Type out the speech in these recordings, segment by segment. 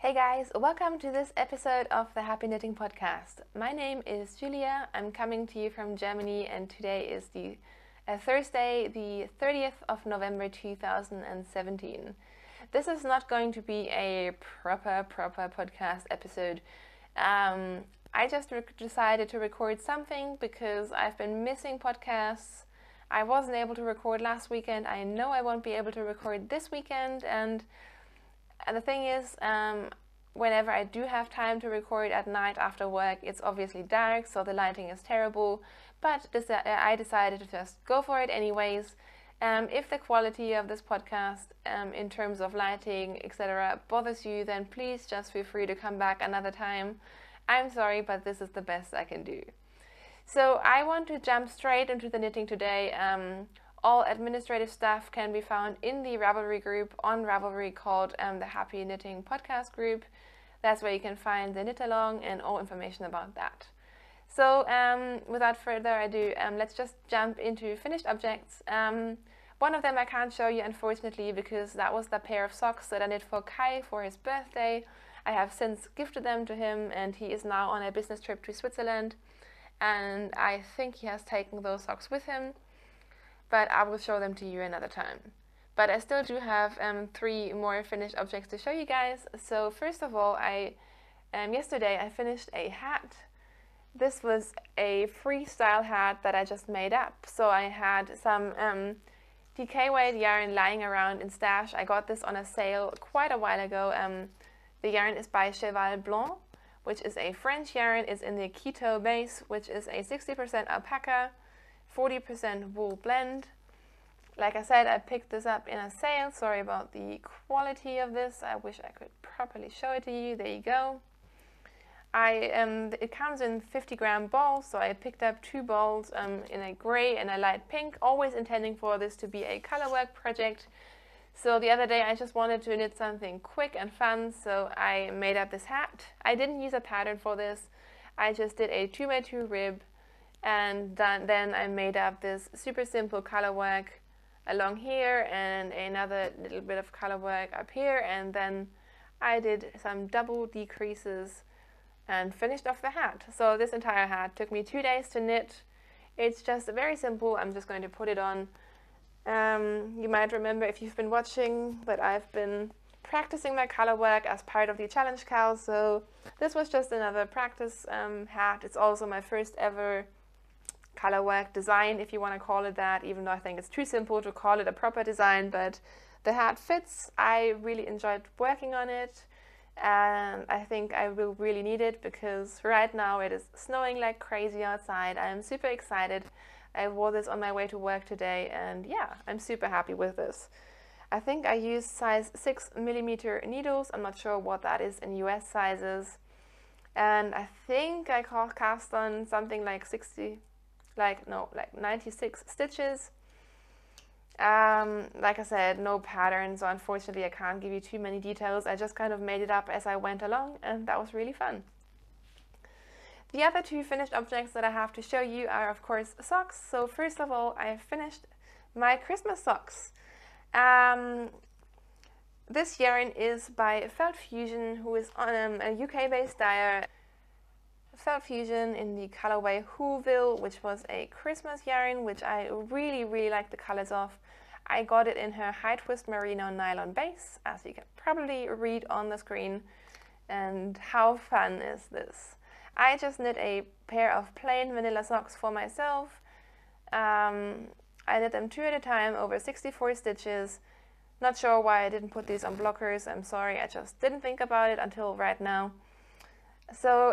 Hey guys, welcome to this episode of the Happy Knitting Podcast. My name is Julia. I'm coming to you from Germany, and today is the Thursday, the 30th of November 2017. This is not going to be a proper podcast episode. I just decided to record something because I've been missing podcasts. I wasn't able to record last weekend. I know I won't be able to record this weekend, and the thing is, whenever I do have time to record at night after work, it's obviously dark, so the lighting is terrible, but I decided to just go for it anyways. If the quality of this podcast, in terms of lighting, etc., bothers you, then please just feel free to come back another time. I'm sorry, but this is the best I can do. So I want to jump straight into the knitting today. All administrative stuff can be found in the Ravelry group on Ravelry called the Happy Knitting Podcast group. That's where you can find the knit along and all information about that. So without further ado, let's just jump into finished objects. One of them I can't show you, unfortunately, because that was the pair of socks that I knit for Kai for his birthday. I have since gifted them to him, and he is now on a business trip to Switzerland, and I think he has taken those socks with him. But I will show them to you another time. But I still do have 3 more finished objects to show you guys. So first of all, yesterday I finished a hat. This was a freestyle hat that I just made up. So I had some DK weight yarn lying around in stash. I got this on a sale quite a while ago. The yarn is by Cheval Blanc, which is a French yarn. It's in the keto base, which is a 60% alpaca, 40% wool blend. Like I said, I picked this up in a sale. Sorry about the quality of this. I wish I could properly show it to you. There you go. It comes in 50-gram balls, so I picked up 2 balls in a gray and a light pink, always intending for this to be a colorwork project. So the other day I just wanted to knit something quick and fun, so I made up this hat. I didn't use a pattern for this. I just did a 2x2 rib, and then I made up this super simple color work along here and another little bit of color work up here, and then I did some double decreases and finished off the hat. So this entire hat took me 2 days to knit. It's just very simple. I'm just going to put it on. You might remember, if you've been watching, that I've been practicing my color work as part of the challenge cowl, so this was just another practice hat. It's also my first ever color work design, if you want to call it that, even though I think it's too simple to call it a proper design, but the hat fits. I really enjoyed working on it, and I think I will really need it because right now it is snowing like crazy outside. I am super excited. I wore this on my way to work today, and yeah, I'm super happy with this. I think I used size 6mm needles. I'm not sure what that is in US sizes, and I think I cast on something like 96 stitches. Like I said, no pattern, so unfortunately I can't give you too many details. I just kind of made it up as I went along, and that was really fun. The other 2 finished objects that I have to show you are, of course, socks. So first of all, I finished my Christmas socks. This yarn is by Felt Fusion, who is on a UK-based dyer. Felt Fusion in the colorway Whoville, which was a Christmas yarn, which I really like the colors of. I got it in her high twist merino nylon base, as you can probably read on the screen. And how fun is this? I just knit a pair of plain vanilla socks for myself. I knit them 2 at a time over 64 stitches. Not sure why I didn't put these on blockers. I'm sorry, I just didn't think about it until right now. So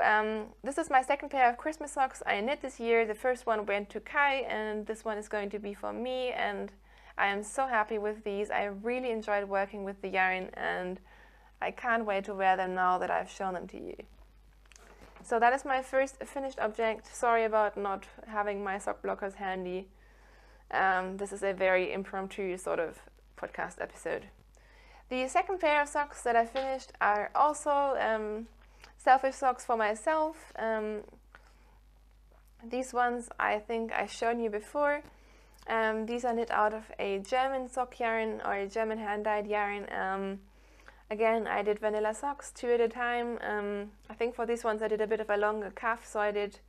this is my second pair of Christmas socks I knit this year. The first one went to Kai, and this one is going to be for me, and I am so happy with these. I really enjoyed working with the yarn, and I can't wait to wear them now that I've shown them to you. So that is my first finished object. Sorry about not having my sock blockers handy. This is a very impromptu sort of podcast episode. The second pair of socks that I finished are also selfish socks for myself. These ones I think I've shown you before. These are knit out of a German sock yarn, or a German hand-dyed yarn. Again, I did vanilla socks, 2 at a time. I think for these ones I did a bit of a longer cuff, so I did,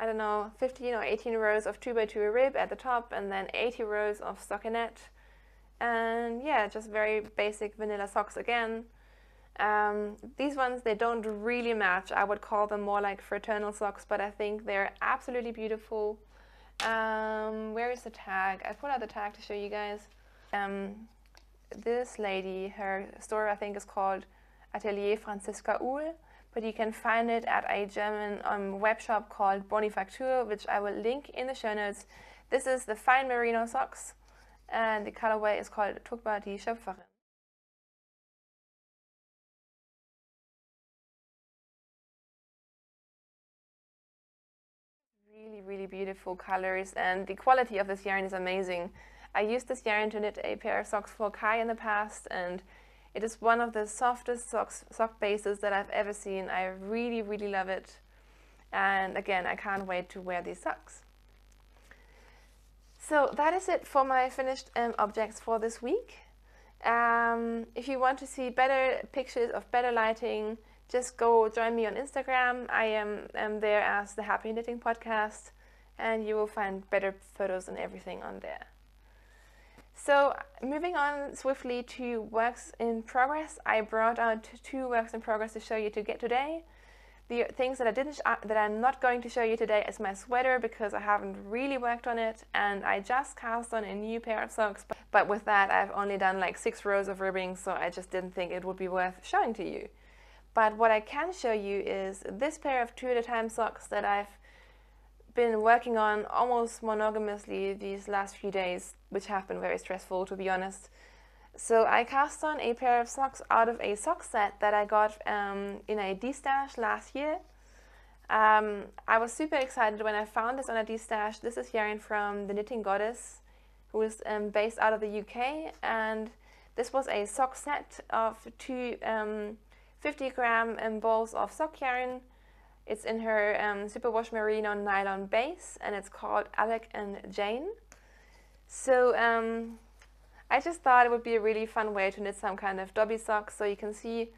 I don't know, 15 or 18 rows of 2x2 rib at the top, and then 80 rows of stockinette. And yeah, just very basic vanilla socks again. These ones, they don't really match. I would call them more like fraternal socks, but I think they're absolutely beautiful. Where is the tag? I put out the tag to show you guys. This lady, her store I think is called Atelier Franziska Uhl, but you can find it at a German web shop called Bonifacture, which I will link in the show notes. This is the fine merino socks, and the colorway is called Tukba die Schöpferin. Really beautiful colors, and the quality of this yarn is amazing. I used this yarn to knit a pair of socks for Kai in the past, and it is one of the softest sock bases that I've ever seen. I really love it, and again, I can't wait to wear these socks. So that is it for my finished objects for this week. If you want to see better pictures of better lighting, just go join me on Instagram. I am there as the Happy Knitting Podcast, and you will find better photos and everything on there. So moving on swiftly to works in progress, I brought out 2 works in progress to show you today. The things that I'm not going to show you today is my sweater, because I haven't really worked on it, and I just cast on a new pair of socks. But with that, I've only done like 6 rows of ribbing, so I just didn't think it would be worth showing to you. But what I can show you is this pair of 2 at a time socks that I've been working on almost monogamously these last few days, which have been very stressful, to be honest. So I cast on a pair of socks out of a sock set that I got in a D-stash last year. I was super excited when I found this on a D-stash. This is yarn from the Knitting Goddess, who is based out of the UK, and this was a sock set of 2 50-gram balls of sock yarn. It's in her superwash merino nylon base, and it's called Alec and Jane. So I just thought it would be a really fun way to knit some kind of dobby socks. So you can see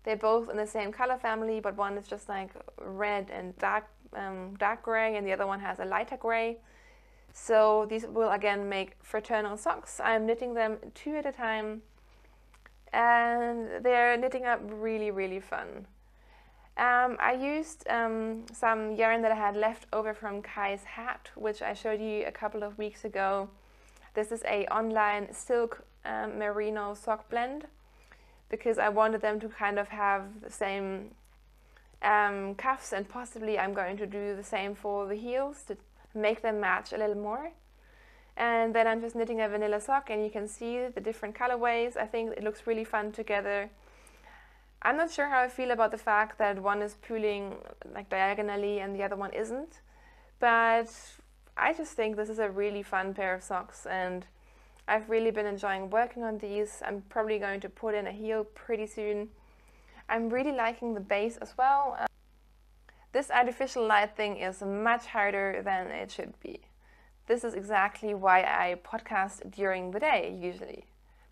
they're both in the same color family, but one is just like red and dark gray, and the other one has a lighter gray. So these will again make fraternal socks. I'm knitting them 2 at a time, and they're knitting up really fun. I used some yarn that I had left over from Kai's hat, which I showed you a couple of weeks ago. This is a online silk merino sock blend, because I wanted them to kind of have the same cuffs, and possibly I'm going to do the same for the heels to make them match a little more. And then I'm just knitting a vanilla sock, and you can see the different colorways. I think it looks really fun together. I'm not sure how I feel about the fact that one is pulling like diagonally and the other one isn't, but I just think this is a really fun pair of socks, and I've really been enjoying working on these. I'm probably going to put in a heel pretty soon. I'm really liking the base as well. This artificial light thing is much harder than it should be. This is exactly why I podcast during the day usually,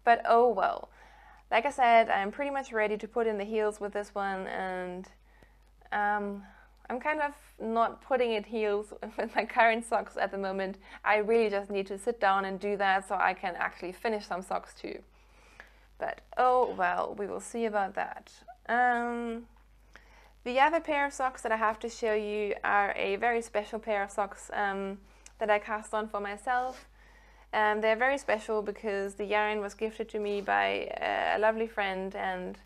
but oh well. Like I said, I'm pretty much ready to put in the heels with this one, and I'm kind of not putting in heels with my current socks at the moment. I really just need to sit down and do that so I can actually finish some socks too. But oh well, we will see about that. The other pair of socks that I have to show you are a very special pair of socks that I cast on for myself. They're very special because the yarn was gifted to me by a lovely friend, and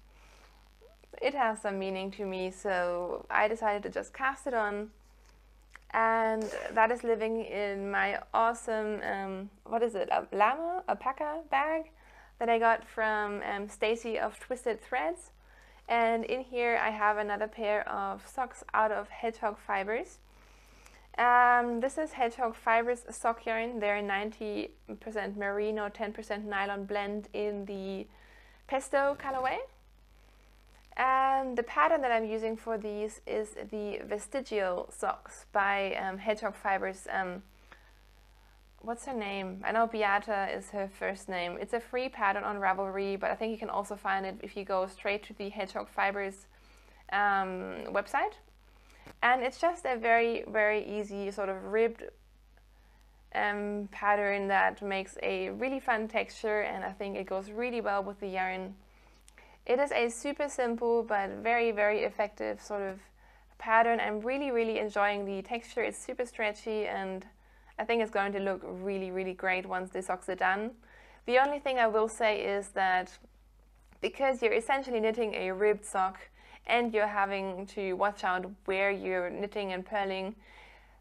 it has some meaning to me, so I decided to just cast it on. And that is living in my awesome, what is it, a alpaca bag that I got from Stacy of Twisted Threads. And in here I have another pair of socks out of hedgehog fibers. This is hedgehog fibers sock yarn. They're 90% merino, 10% nylon blend in the pesto colorway. And the pattern that I'm using for these is the Vestigial Socks by Hedgehog Fibers what's her name? I know Beata is her first name. It's a free pattern on Ravelry, but I think you can also find it if you go straight to the Hedgehog Fibers website. And it's just a very, very easy sort of ribbed pattern that makes a really fun texture, and I think it goes really well with the yarn. It is a super simple but very, very effective sort of pattern. I'm really, really enjoying the texture. It's super stretchy, and I think it's going to look really, really great once the socks are done. The only thing I will say is that because you're essentially knitting a ribbed sock and you're having to watch out where you're knitting and purling,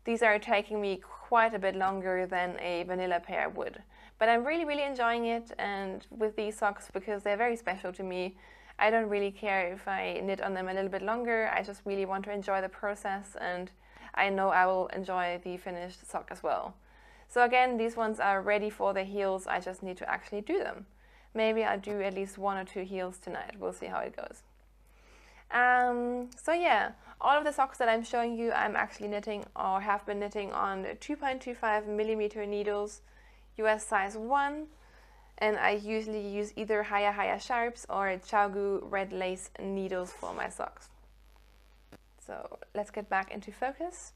these are taking me quite a bit longer than a vanilla pair would. But I'm really, really enjoying it, and with these socks, because they're very special to me, I don't really care if I knit on them a little bit longer. I just really want to enjoy the process, and I know I will enjoy the finished sock as well. So again, these ones are ready for the heels. I just need to actually do them. Maybe I'll do at least 1 or 2 heels tonight. We'll see how it goes. So yeah, all of the socks that I'm showing you, I'm actually knitting or have been knitting on 2.25 millimeter needles, US size 1, and I usually use either Haya Sharps or Chaogu red lace needles for my socks. So let's get back into focus.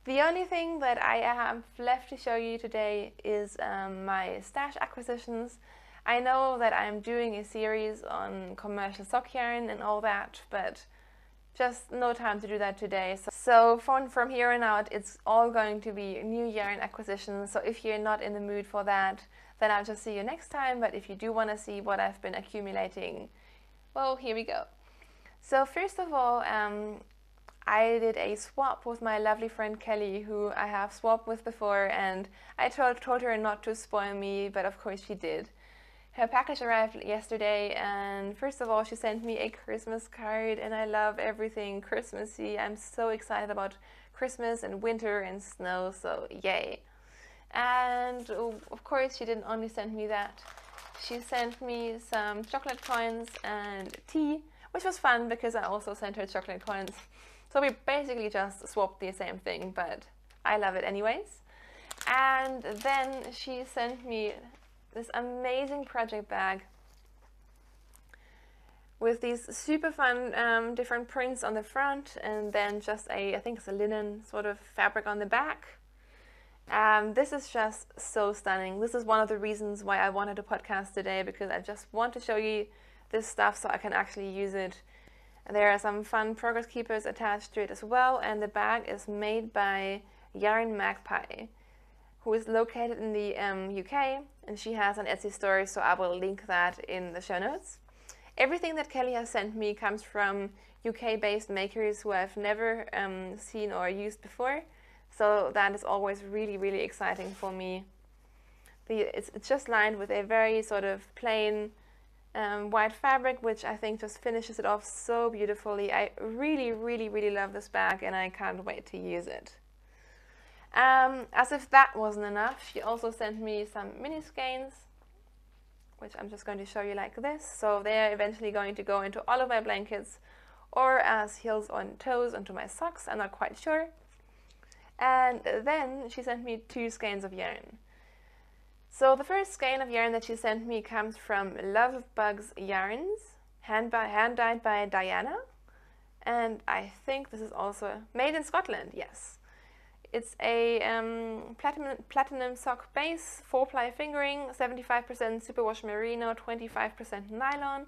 The only thing that I have left to show you today is my stash acquisitions. I know that I'm doing a series on commercial sock yarn and all that, but just no time to do that today. So from here on out, it's all going to be new yarn acquisitions. So if you're not in the mood for that, then I'll just see you next time. But if you do want to see what I've been accumulating, well, here we go. So first of all, I did a swap with my lovely friend Kelly, who I have swapped with before, and I told her not to spoil me, but of course she did. Her package arrived yesterday, and first of all she sent me a Christmas card, and I love everything Christmassy. I'm so excited about Christmas and winter and snow, so yay. And of course she didn't only send me that. She sent me some chocolate coins and tea, which was fun because I also sent her chocolate coins. So we basically just swapped the same thing, but I love it anyways. And then she sent me this amazing project bag with these super fun different prints on the front, and then just I think it's a linen sort of fabric on the back. This is just so stunning. This is one of the reasons why I wanted to podcast today, because I just want to show you this stuff so I can actually use it. And there are some fun progress keepers attached to it as well, and the bag is made by Yarn Magpie, who is located in the UK, and she has an Etsy store, so I will link that in the show notes. Everything that Kelly has sent me comes from UK-based makers who I've never seen or used before, so that is always really, really exciting for me. It's just lined with a very sort of plain white fabric, which I think just finishes it off so beautifully. I really, really, really love this bag, and I can't wait to use it. As if that wasn't enough, she also sent me some mini skeins, which I'm just going to show you like this. So they're eventually going to go into all of my blankets, or as heels on toes onto my socks, I'm not quite sure. And then she sent me 2 skeins of yarn. So the first skein of yarn that she sent me comes from Love Bugs Yarns, hand dyed by Diana, and I think this is also made in Scotland, yes. It's a platinum sock base, 4-ply fingering, 75% superwash merino, 25% nylon,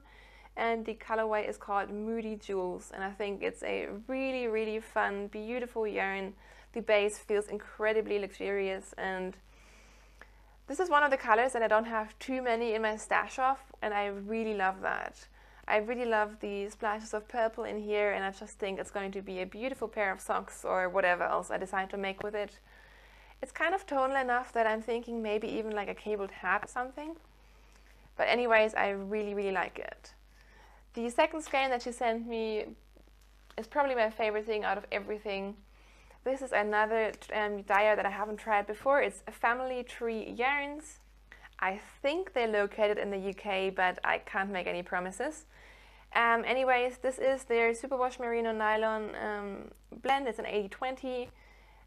and the colorway is called Moody Jewels, and I think it's a really, really fun, beautiful yarn. The base feels incredibly luxurious, and this is one of the colors that I don't have too many in my stash of, and I really love that. I really love the splashes of purple in here, and I just think it's going to be a beautiful pair of socks or whatever else I decide to make with it. It's kind of tonal enough that I'm thinking maybe even like a cabled hat or something. But anyways, I really, really like it. The second skein that she sent me is probably my favorite thing out of everything. This is another dyer that I haven't tried before. It's Family Tree Yarns. I think they're located in the UK, but I can't make any promises. Anyways, this is their superwash merino nylon blend. It's an 80-20,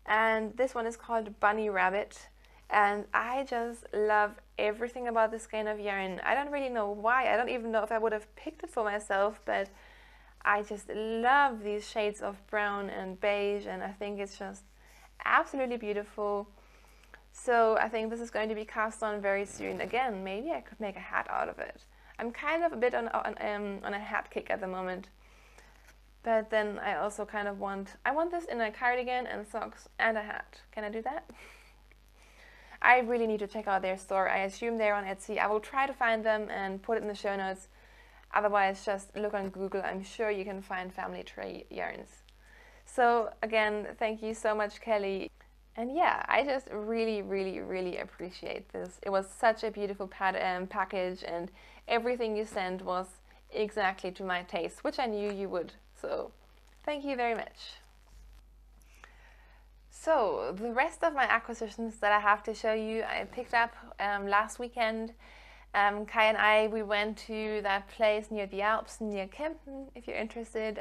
and this one is called Bunny Rabbit. And I just love everything about this kind of yarn. I don't really know why. I don't even know if I would have picked it for myself, but I just love these shades of brown and beige, and I think it's just absolutely beautiful. So I think this is going to be cast on very soon. Again, maybe I could make a hat out of it. I'm kind of a bit on a hat kick at the moment. But then I also kind of want this in a cardigan and socks and a hat. Can I do that? I really need to check out their store. I assume they're on Etsy. I will try to find them and put it in the show notes. Otherwise, just look on Google. I'm sure you can find family tree yarns. So again, thank you so much, Kelly. And yeah, I just really, really, really appreciate this. It was such a beautiful package, and everything you sent was exactly to my taste, which I knew you would. So thank you very much. So the rest of my acquisitions that I have to show you, I picked up last weekend. Kai and I, we went to that place near the Alps, near Kempton, if you're interested,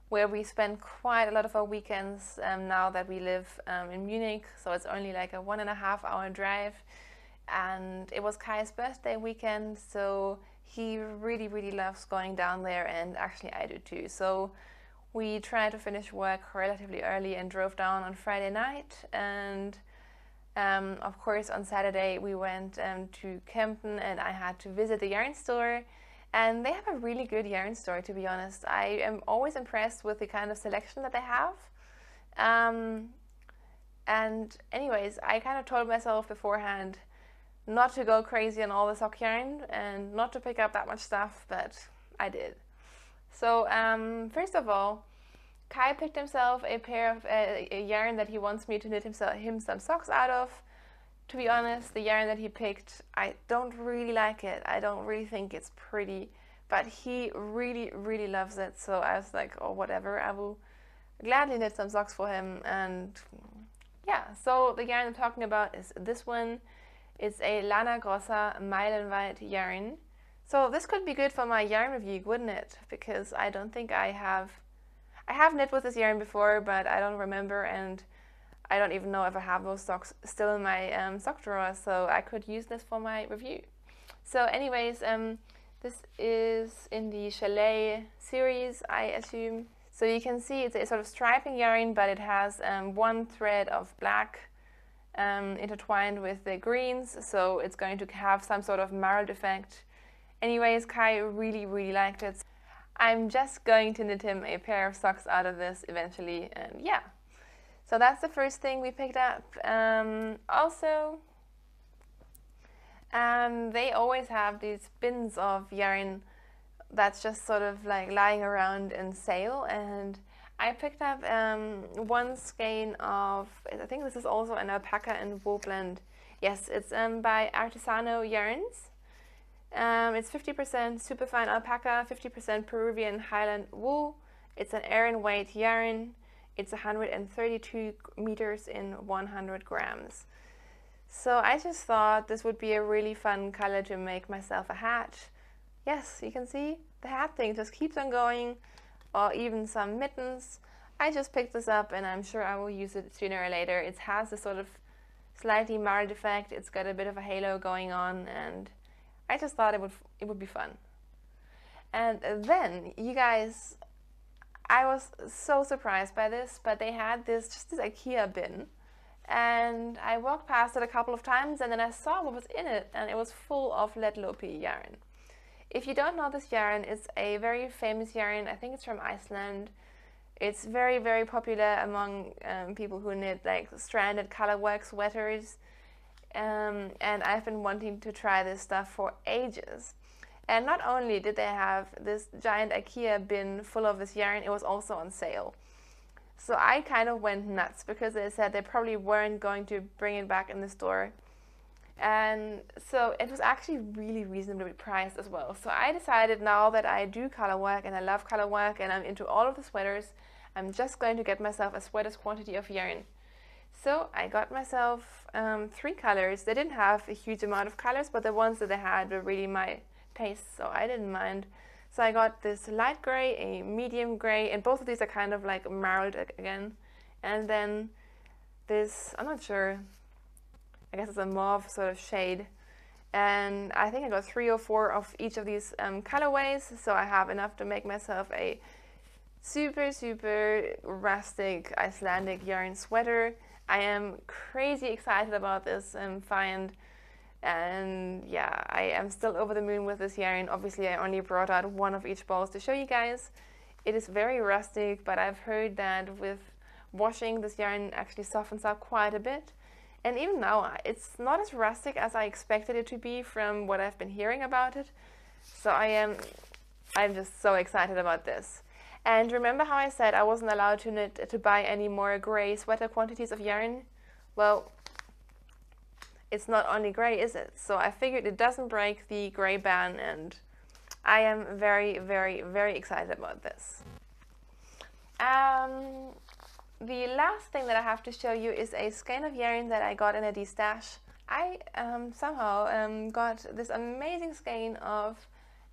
where we spend quite a lot of our weekends now that we live in Munich. So it's only like a 1.5 hour drive. And it was Kai's birthday weekend, so he really, really loves going down there, and actually I do too. So we tried to finish work relatively early and drove down on Friday night, and of course on Saturday we went to Kempton, and I had to visit the yarn store, and they have a really good yarn store, to be honest. I am always impressed with the kind of selection that they have. And anyways, I kind of told myself beforehand not to go crazy on all the sock yarn and not to pick up that much stuff, but I did. So first of all, Kai picked himself a pair of a yarn that he wants me to knit him some socks out of. To be honest, the yarn that he picked, I don't really like it. I don't really think it's pretty, but he really, really loves it. So I was like, oh, whatever, I will gladly knit some socks for him. And yeah, so the yarn I'm talking about is this one. It's a Lana Grossa Meilenweit yarn. So this could be good for my yarn review, wouldn't it? Because I don't think I have knit with this yarn before, but I don't remember, and I don't even know if I have those socks still in my sock drawer, so I could use this for my review. So anyways, this is in the Chalet series, I assume. So you can see it's a sort of striping yarn, but it has one thread of black intertwined with the greens, so it's going to have some sort of marbled effect. Anyways, Kai really, really liked it. I'm just going to knit him a pair of socks out of this eventually, and yeah. So that's the first thing we picked up. Also, they always have these bins of yarn that's just sort of like lying around in sale, and I picked up one skein of, I think this is also an alpaca and wool blend. Yes, it's by Artisano Yarns. It's 50% superfine alpaca, 50% Peruvian Highland wool. It's an Aran weight yarn. It's 132 meters in 100 grams. So I just thought this would be a really fun color to make myself a hat. Yes, you can see the hat thing just keeps on going, or even some mittens. I just picked this up, and I'm sure I will use it sooner or later. It has a sort of slightly marred effect. It's got a bit of a halo going on, and I just thought it would be fun. And then, you guys, I was so surprised by this, but they had this IKEA bin, and I walked past it a couple of times, and then I saw what was in it, and it was full of Letlopi yarn. If you don't know this yarn, it's a very famous yarn. I think it's from Iceland. It's very, very popular among people who knit like stranded colorwork sweaters. And I've been wanting to try this stuff for ages. And not only did they have this giant IKEA bin full of this yarn, it was also on sale. So I kind of went nuts because they said they probably weren't going to bring it back in the store. And so it was actually really reasonably priced as well. So I decided, now that I do color work and I love color work and I'm into all of the sweaters, I'm just going to get myself a sweater's quantity of yarn. So I got myself 3 colors. They didn't have a huge amount of colors, but the ones that they had were really my taste, so I didn't mind. So I got this light gray, a medium gray, and both of these are kind of like marbled again. And then this, I'm not sure, I guess it's a mauve sort of shade. And I think I got 3 or 4 of each of these colorways, so I have enough to make myself a super rustic Icelandic yarn sweater. I am crazy excited about this find, and yeah, I am still over the moon with this yarn. Obviously I only brought out one of each balls to show you guys. It is very rustic, but I've heard that with washing this yarn actually softens up quite a bit. And even now, it's not as rustic as I expected it to be from what I've been hearing about it. So I'm just so excited about this. And remember how I said I wasn't allowed to buy any more gray sweater quantities of yarn? Well, it's not only gray, is it? So I figured it doesn't break the gray ban, and I am very excited about this. The last thing that I have to show you is a skein of yarn that I got in a de-stash. I somehow got this amazing skein of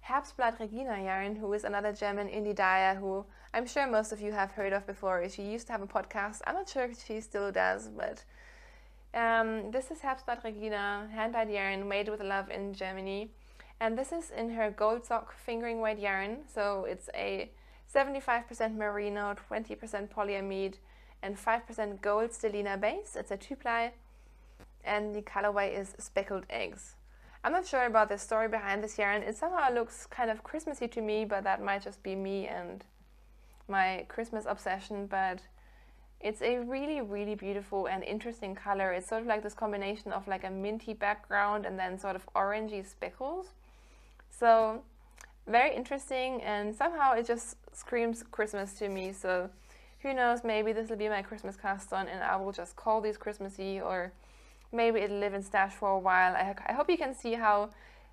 Herbstblatt Regina yarn, who is another German indie dyer who I'm sure most of you have heard of before. She used to have a podcast. I'm not sure if she still does, but this is Herbstblatt Regina, hand-dyed yarn made with love in Germany. And this is in her gold sock fingering weight yarn. So it's a 75% merino, 20% polyamide, and 5% gold stellina base. It's a 2-ply, and the colorway is speckled eggs. I'm not sure about the story behind this yarn. It somehow looks kind of Christmassy to me, but that might just be me and my Christmas obsession. But it's a really beautiful and interesting color. It's sort of like this combination of like a minty background and then sort of orangey speckles. So very interesting, and somehow it just screams Christmas to me. So who knows, maybe this will be my Christmas cast on and I will just call these Christmassy, or maybe it'll live in stash for a while. I hope you can see how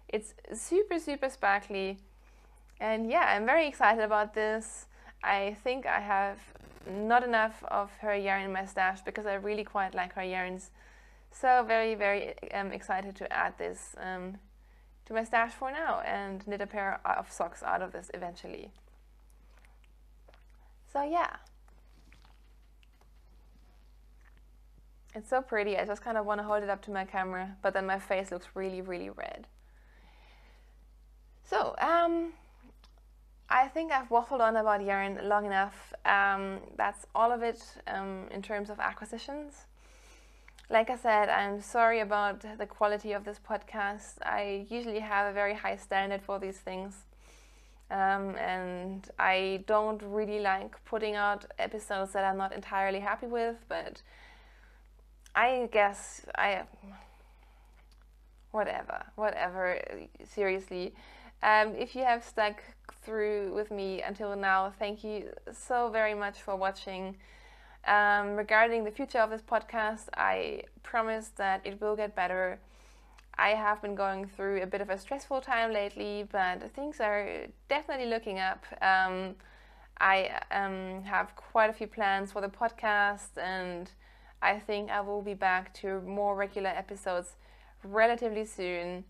it's super sparkly. And yeah, I'm very excited about this. I think I have not enough of her yarn in my stash because I really quite like her yarns. So very excited to add this to my stash for now and knit a pair of socks out of this eventually. So yeah. It's so pretty. I just kind of want to hold it up to my camera, but then my face looks really red. So, I think I've waffled on about yarn long enough. That's all of it in terms of acquisitions. Like I said, I'm sorry about the quality of this podcast. I usually have a very high standard for these things. And I don't really like putting out episodes that I'm not entirely happy with, but I guess whatever, seriously. If you have stuck through with me until now, thank you so very much for watching. Regarding the future of this podcast, I promise that it will get better. I have been going through a bit of a stressful time lately, but things are definitely looking up. I have quite a few plans for the podcast, and I think I will be back to more regular episodes relatively soon.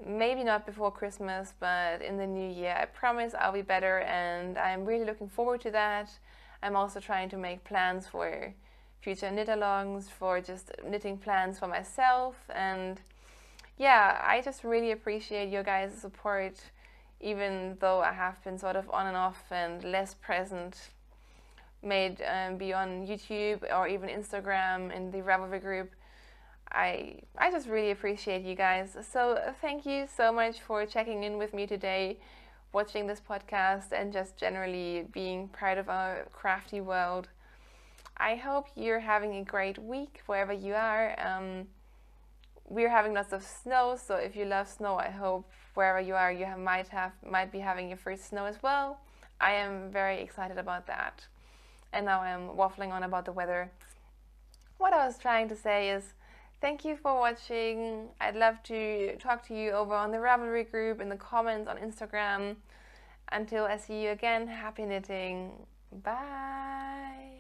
Maybe not before Christmas, but in the new year. I promise I'll be better, and I'm really looking forward to that. I'm also trying to make plans for future knit-alongs, for just knitting plans for myself. And yeah, I just really appreciate your guys' support, even though I have been sort of on and off and less present, be on YouTube or even Instagram in the Ravelry group. I just really appreciate you guys. So thank you so much for checking in with me today, watching this podcast, and just generally being part of our crafty world. I hope you're having a great week wherever you are. We're having lots of snow, so if you love snow, I hope wherever you are you might be having your first snow as well. I am very excited about that. And now I'm waffling on about the weather. What I was trying to say is, thank you for watching. I'd love to talk to you over on the Ravelry group, in the comments on Instagram. Until I see you again, happy knitting. Bye.